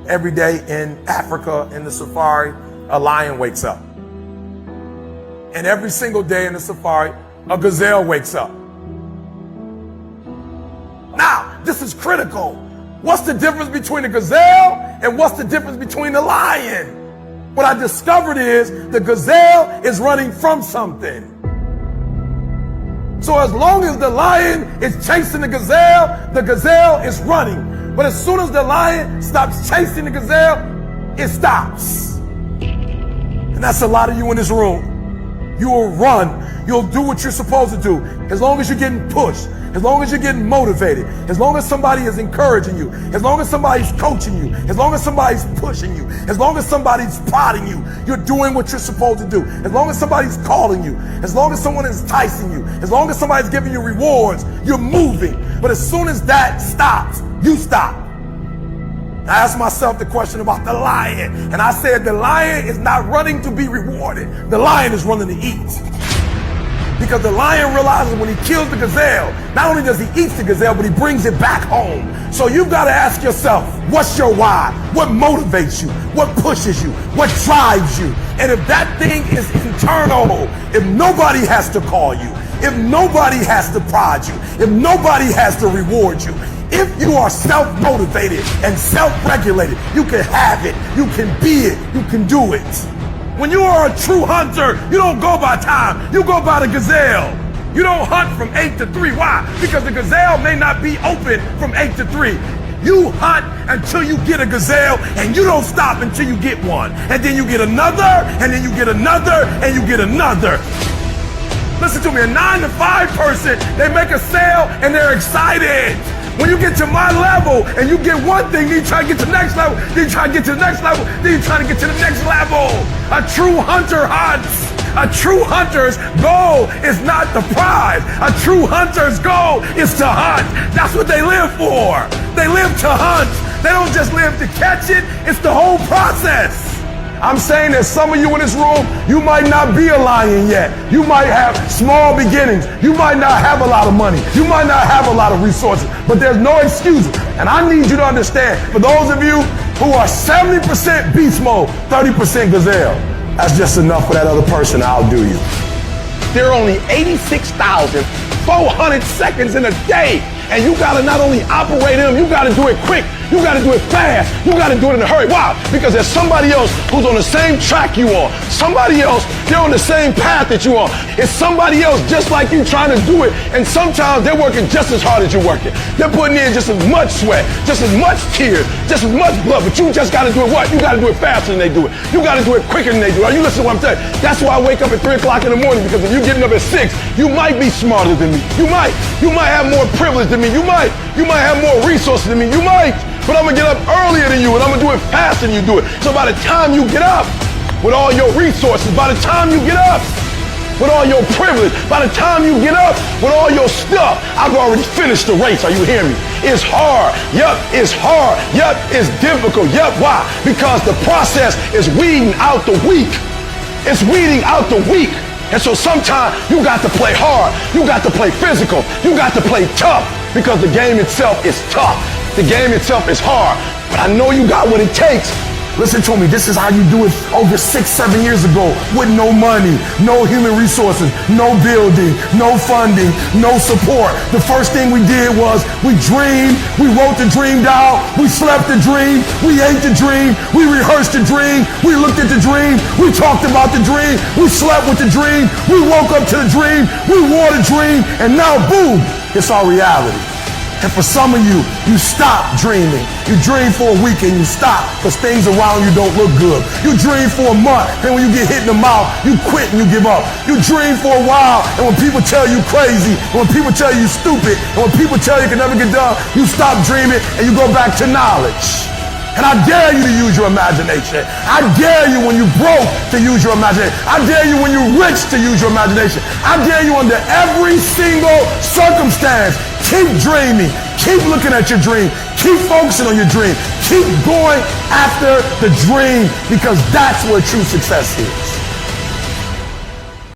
Every day in Africa, in the safari, a lion wakes up. And every single day in the safari, a gazelle wakes up. Now, this is critical. What's the difference between a gazelle and what's the difference between the lion? What I discovered is the gazelle is running from something. So as long as the lion is chasing the gazelle is running. But as soon as the lion stops chasing the gazelle, it stops. And that's a lot of you in this room. You will run. You'll do what you're supposed to do. As long as you're getting pushed, as long as you're getting motivated, as long as somebody is encouraging you, as long as somebody's coaching you, as long as somebody's pushing you, as long as somebody's prodding you, you're doing what you're supposed to do. As long as somebody's calling you, as long as someone is enticing you, as long as somebody's giving you rewards, you're moving. But as soon as that stops, you stop. I asked myself the question about the lion, and I said the lion is not running to be rewarded. The lion is running to eat. Because the lion realizes when he kills the gazelle, not only does he eat the gazelle, but he brings it back home. So you've got to ask yourself, what's your why? What motivates you? What pushes you? What drives you? And if that thing is internal, if nobody has to call you, if nobody has to prod you, if nobody has to reward you, if you are self-motivated and self-regulated, you can have it, you can be it, you can do it. When you are a true hunter, you don't go by time, you go by the gazelle. You don't hunt from 8 to 3. Why? Because the gazelle may not be open from 8 to 3. You hunt until you get a gazelle, and you don't stop until you get one. And then you get another, and then you get another, and you get another. Listen to me, a 9 to 5 person, they make a sale and they're excited. When you get to my level and you get one thing, then you try to get to the next level, then you try to get to the next level, then you try to get to the next level. A true hunter hunts. A true hunter's goal is not the prize. A true hunter's goal is to hunt. That's what they live for. They live to hunt. They don't just live to catch it. It's the whole process. I'm saying that some of you in this room, you might not be a lion yet. You might have small beginnings. You might not have a lot of money. You might not have a lot of resources, but there's no excuse. And I need you to understand, for those of you who are 70% beast mode, 30% gazelle, that's just enough for that other person to outdo you. There are only 86,400 seconds in a day. And you gotta not only operate them, you gotta do it quick, you gotta do it fast, you gotta do it in a hurry. Why? Because there's somebody else who's on the same track you are. Somebody else, they're on the same path that you are. It's somebody else just like you trying to do it. And sometimes they're working just as hard as you're working. They're putting in just as much sweat, just as much tears, just as much blood. But you just gotta do it what? You gotta do it faster than they do it. You gotta do it quicker than they do it. Are you listening to what I'm saying? That's why I wake up at 3 o'clock in the morning, because if you're getting up at 6, you might be smarter than me. You might have more privilege than me. You might have more resources than me. You might, but I'm gonna get up earlier than you, and I'm gonna do it faster than you do it. So by the time you get up with all your resources, by the time you get up with all your privilege, by the time you get up with all your stuff, I've already finished the race. Are you hearing me? It's hard. Yup, it's hard. Yup, it's difficult. Yup, why? Because the process is weeding out the weak. It's weeding out the weak. And so sometimes you got to play hard. You got to play physical. You got to play tough, because the game itself is tough. The game itself is hard. But I know you got what it takes. Listen to me, this is how you do it over 6-7 years ago, with no money, no human resources, no building, no funding, no support. The first thing we did was we dreamed, we wrote the dream down, we slept the dream, we ate the dream, we rehearsed the dream, we looked at the dream, we talked about the dream, we slept with the dream, we woke up to the dream, we wore the dream, and now boom, it's our reality. And for some of you, you stop dreaming. You dream for a week and you stop because things around you don't look good. You dream for a month, and when you get hit in the mouth, you quit and you give up. You dream for a while, and when people tell you crazy, and when people tell you stupid, and when people tell you can never get done, you stop dreaming and you go back to knowledge. And I dare you to use your imagination. I dare you when you're broke to use your imagination. I dare you when you're rich to use your imagination. I dare you under every single circumstance. Keep dreaming. Keep looking at your dream. Keep focusing on your dream. Keep going after the dream, because that's where true success is.